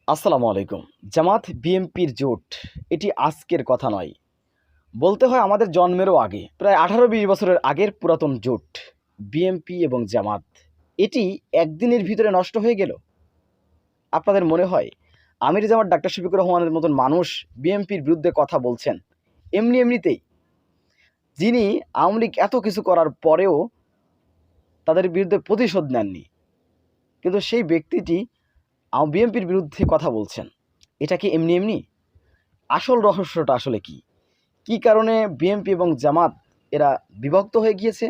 আসসালামু আলাইকুম। জামাত বিএনপির জোট এটি আজকের কথা নয়। বলতে হয় আমাদের জন্মেরও আগে। প্রায় ১৮-২০ বছরের আগের পুরাতন জোট বিএনপি এবং জামাত। এটি একদিনের ভিতরে নষ্ট হয়ে গেল। আপনাদের মনে হয় আমির জামাত ডাক্তার শফিকুর রহমানের মতন মানুষ বিএনপির বিরুদ্ধে কথা বলছেন এমনিতেই, যিনি আওয়ামী লীগ এত কিছু করার পরেও তাদের বিরুদ্ধে প্রতিশোধ নেননি, কিন্তু সেই ব্যক্তিটি বিএনপির বিরুদ্ধে কথা বলছেন। এটা কি এমনি? আসল রহস্যটা আসলে কি? কি কারণে বিএনপি এবং জামাত এরা বিভক্ত হয়ে গিয়েছে?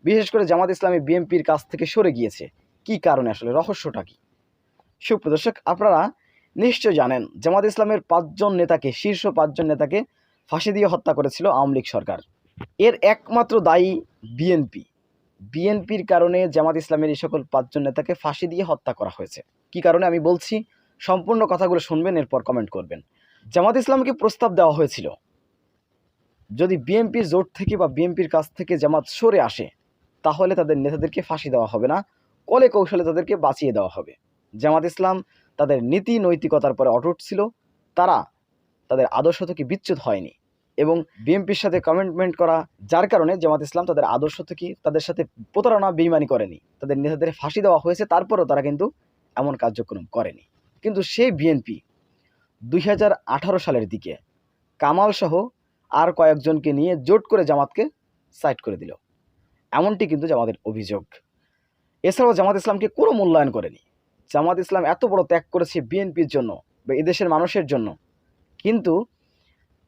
বিশেষ করে জামাত ইসলামী বিএনপির কাছ থেকে সরে গিয়েছে। কি কারণে আসলে রহস্যটা কি? সুপ্রিয় দর্শক, আপনারা নিশ্চয় জানেন জামাত ইসলামের ৫ জন নেতাকে, শীর্ষ ৫ জন নেতাকে ফাঁসি দিয়ে হত্যা করেছিল আওয়ামী লীগ সরকার। এর একমাত্র দায়ী বিএনপি। বিএনপির কারণে জামাত ইসলামের এই সকল ৫ জন নেতাকে ফাঁসি দিয়ে হত্যা করা হয়েছে। কি কারণে আমি বলছি, সম্পূর্ণ কথাগুলো শুনবেন, এরপর কমেন্ট করবেন। জামাত ইসলামকে প্রস্তাব দেওয়া হয়েছিল, যদি বিএনপির জোট থেকে বা বিএনপির কাছ থেকে জামাত সরে আসে, তাহলে তাদের নেতাদেরকে ফাঁসি দেওয়া হবে না, কলে কৌশলে তাদেরকে বাঁচিয়ে দেওয়া হবে। জামাত ইসলাম তাদের নীতি নৈতিকতার পরে অটুট ছিল, তারা তাদের আদর্শ থেকে বিচ্যুত হয়নি এবং বিএনপির সাথে কমিটমেন্ট করা, যার কারণে জামাত ইসলাম তাদের আদর্শ থেকে, তাদের সাথে প্রতারণা বেইমানি করেনি। তাদের নেতাদের ফাঁসি দেওয়া হয়েছে, তারপরেও তারা কিন্তু এমন কার্যক্রম করেনি। কিন্তু সেই বিএনপি ২০১৮ সালের দিকে কামাল সহ আর কয়েকজনকে নিয়ে জোট করে জামাতকে সাইড করে দিল, এমনটি কিন্তু জামাতের অভিযোগ। এছাড়াও জামাত ইসলামকে কোনো মূল্যায়ন করেনি। জামাত ইসলাম এত বড় ত্যাগ করেছে বিএনপির জন্য বা এদেশের মানুষের জন্য, কিন্তু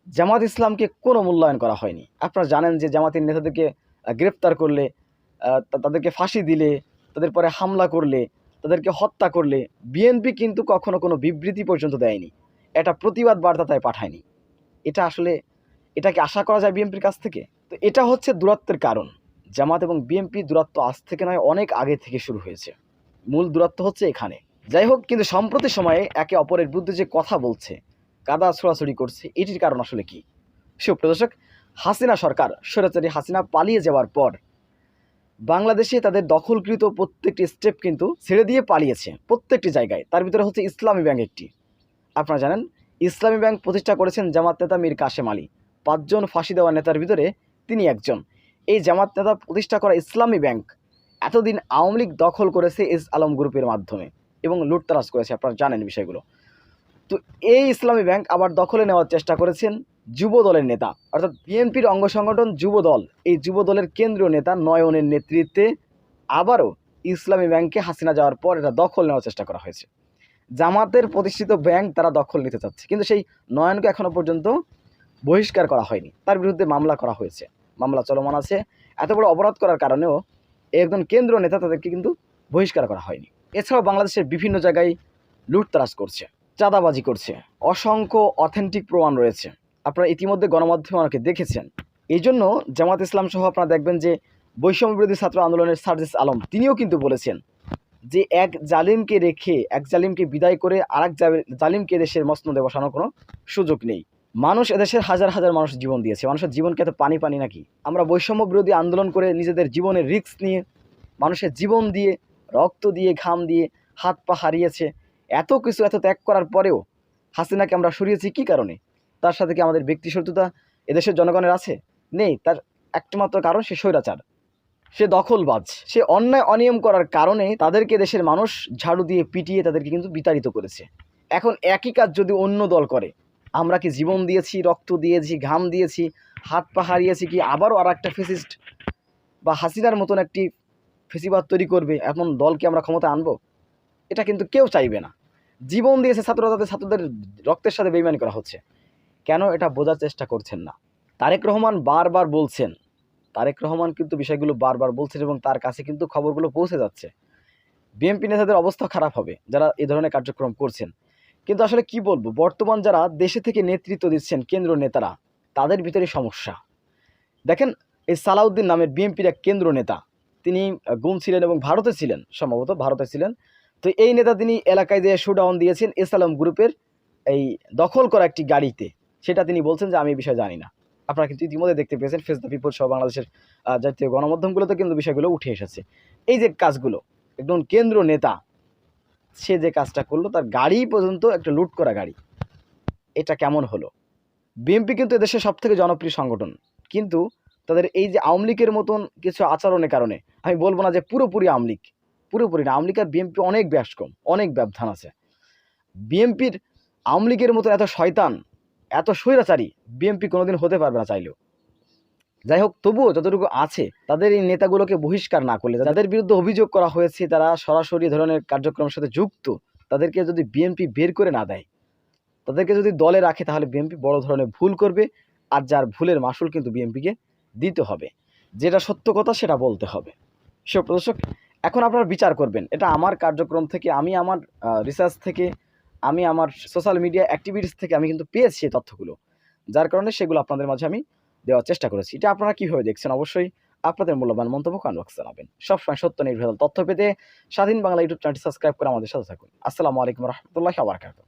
জামাত ইসলামকে কোনো মূল্যায়ন করা হয়নি। আপনারা জানেন যে জামাতের নেতাদেরকে গ্রেপ্তার করলে, তাদেরকে ফাঁসি দিলে, তাদের পরে হামলা করলে, তাদেরকে হত্যা করলে বিএনপি কিন্তু কখনো কোনো বিবৃতি পর্যন্ত দেয়নি, এটা প্রতিবাদ বার্তা তাই পাঠায়নি। এটা কি আশা করা যায় বিএনপির কাছ থেকে? তো এটা হচ্ছে দূরত্বের কারণ। জামাত এবং বিএনপি দূরত্ব আজ থেকে নয়, অনেক আগে থেকে শুরু হয়েছে। মূল দূরত্ব হচ্ছে এখানে। যাই হোক, কিন্তু সম্প্রতি সময়ে একে অপরের বিরুদ্ধে যে কথা বলছে, কাদা ছোড়াছড়ি করছে, এটির কারণ আসলে কি? সুপ্রিয় দর্শক, হাসিনা সরকার, স্বৈরাচারী হাসিনা পালিয়ে যাওয়ার পর বাংলাদেশে তাদের দখলকৃত প্রত্যেকটি স্টেপ কিন্তু ছেড়ে দিয়ে পালিয়েছে প্রত্যেকটি জায়গায়। তার ভিতরে হচ্ছে ইসলামী ব্যাংক একটি। আপনারা জানেন ইসলামী ব্যাংক প্রতিষ্ঠা করেছেন জামাত নেতা মীর কাশেম আলী। ৫ জন ফাঁসি দেওয়া নেতার ভিতরে তিনি একজন। এই জামাত নেতা প্রতিষ্ঠা করা ইসলামী ব্যাংক এতদিন আওয়ামী লীগ দখল করেছে এস আলম গ্রুপের মাধ্যমে এবং লুটতরাজ করেছে, আপনারা জানেন বিষয়গুলো। তো এই ইসলামী ব্যাংক আবার দখলে নেওয়ার চেষ্টা করেছেন যুব দলের নেতা, অর্থাৎ বিএনপির অঙ্গ সংগঠন যুব দল। এই যুব দলের কেন্দ্রীয় নেতা নয়নের নেতৃত্বে আবারও ইসলামী ব্যাংকে হাসিনা যাওয়ার পর এটা দখল নেওয়ার চেষ্টা করা হয়েছে। জামাতের প্রতিষ্ঠিত ব্যাংক তারা দখল নিতে চাচ্ছে, কিন্তু সেই নয়নকে এখনো পর্যন্ত বহিষ্কার করা হয়নি। তার বিরুদ্ধে মামলা করা হয়েছে, মামলা চলমান আছে। এত বড় অপরাধ করার কারণেও একজন কেন্দ্রীয় নেতা, তাদেরকে কিন্তু বহিষ্কার করা হয়নি। এছাড়াও বাংলাদেশের বিভিন্ন জায়গায় লুটতরাজ করছে, চাঁদাবাজি করছে, অসংখ্য অথেন্টিক প্রমাণ রয়েছে। আপনারা ইতিমধ্যে গণমাধ্যমে অনেকে দেখেছেন। এই জন্য জামাত ইসলাম সহ আপনারা দেখবেন যে বৈষম্য বিরোধী ছাত্র আন্দোলনের সার্জিস আলম তিনিও কিন্তু বলেছেন যে এক জালিমকে রেখে, এক জালিমকে বিদায় করে আরেক জালিমকে দেশের মসনদে বসানোর কোনো সুযোগ নেই। মানুষ, এদেশের হাজার হাজার মানুষ জীবন দিয়েছে, মানুষের জীবনকে এত পানি পানি নাকি? আমরা বৈষম্য বিরোধী আন্দোলন করে নিজেদের জীবনের রিস্ক নিয়ে, মানুষের জীবন দিয়ে, রক্ত দিয়ে, ঘাম দিয়ে, হাত পা হারিয়েছে, এত কিছু, এত ত্যাগ করার পরেও হাসিনাকে আমরা সরিয়েছি কী কারণে? তার সাথে কি আমাদের ব্যক্তি শত্রুতা এদেশের জনগণের আছে? নেই। তার একমাত্র কারণ সে স্বৈরাচার, সে দখলবাজ, সে অন্যায় অনিয়ম করার কারণে তাদেরকে দেশের মানুষ ঝাড়ু দিয়ে পিটিয়ে তাদেরকে কিন্তু বিতাড়িত করেছে। এখন একই কাজ যদি অন্য দল করে, আমরা কি জীবন দিয়েছি, রক্ত দিয়েছি, ঘাম দিয়েছি, হাত পা হারিয়েছি, কি আবারও আর একটা ফেসিস্ট বা হাসিনার মতন একটি ফেসিবাদ তৈরি করবে এমন দলকে আমরা ক্ষমতা আনবো? এটা কিন্তু কেউ চাইবে না। জীবন দিয়েছে ছাত্ররা, তাদের ছাত্রদের রক্তের সাথে বেইমানি করা হচ্ছে। কেন? এটা বোঝার চেষ্টা করছেন না। তারেক রহমান বারবার বলছেন, তারেক রহমান কিন্তু বিষয়গুলো বারবার বলছেন এবং তার কাছে কিন্তু খবরগুলো পৌঁছে যাচ্ছে। বিএনপি নেতাদের অবস্থা খারাপ হবে যারা এই ধরনের কার্যক্রম করছেন। কিন্তু আসলে কি বলবো, বর্তমান যারা দেশে থেকে নেতৃত্ব দিচ্ছেন কেন্দ্র নেতারা, তাদের ভিতরে সমস্যা। দেখেন, এই সালাউদ্দিন নামের বিএনপির এক কেন্দ্র নেতা, তিনি গুম ছিলেন এবং ভারতে ছিলেন, সম্ভবত ভারতে ছিলেন। তো এই নেতা তিনি এলাকায় যে শোডাউন দিয়েছেন এস আলম গ্রুপের এই দখল করা একটি গাড়িতে, সেটা তিনি বলছেন যে আমি এই বিষয়ে জানি না। আপনারা কিন্তু ইতিমধ্যে দেখতে পেয়েছেন, ফেস দ্য পিপল সহ বাংলাদেশের জাতীয় গণমাধ্যমগুলোতে কিন্তু বিষয়গুলো উঠে এসেছে। এই যে কাজগুলো, একজন কেন্দ্র নেতা সে যে কাজটা করলো, তার গাড়ি পর্যন্ত একটা লুট করা গাড়ি। এটা কেমন হলো? বিএনপি কিন্তু এদেশের সবথেকে জনপ্রিয় সংগঠন, কিন্তু তাদের এই যে আওয়ামী লীগের মতন কিছু আচরণের কারণে, আমি বলবো না যে পুরোপুরি আওয়ামী লীগ, পুরোপুরি না, আওয়ামী লীগ আর বিএনপি অনেক ব্যাস কম, অনেক ব্যবধান আছে। বিএনপির আওয়ামী লীগের মতো এত শয়তান, এত স্বৈরাচারী বিএনপি কোনোদিন হতে পারবে না চাইলেও। যাই হোক, তবুও যতটুকু আছে তাদের এই নেতাগুলোকে বহিষ্কার না করলে, যাদের বিরুদ্ধে অভিযোগ করা হয়েছে তারা সরাসরি ধরনের কার্যক্রমের সাথে যুক্ত, তাদেরকে যদি বিএনপি বের করে না দেয়, তাদেরকে যদি দলে রাখে, তাহলে বিএনপি বড় ধরনের ভুল করবে। আর যার ভুলের মাসুল কিন্তু বিএনপিকে দিতে হবে। যেটা সত্য কথা সেটা বলতে হবে। দর্শক, এখন আপনারা বিচার করবেন, এটা আমার কার্যক্রম থেকে, আমি আমার রিসার্চ থেকে, আমি আমার সোশ্যাল মিডিয়া অ্যাক্টিভিটিস থেকে আমি কিন্তু পেয়েছি এই তথ্যগুলো, যার কারণে সেগুলো আপনাদের মাঝে আমি দেওয়ার চেষ্টা করেছি। এটা আপনারা কীভাবে দেখছেন? অবশ্যই আপনাদের মূল্যবান মন্তব্য কমেন্ট বক্সে জানাবেন। সবসময় সত্য নির্ভেজাল তথ্য পেতে স্বাধীন বাংলা ইউটিউব চ্যানেলটি সাবস্ক্রাইব করে আমাদের সাথে থাকুন। আসসালামু আলাইকুম রহমতুল্লাহি ওয়া বারাকাতুহু।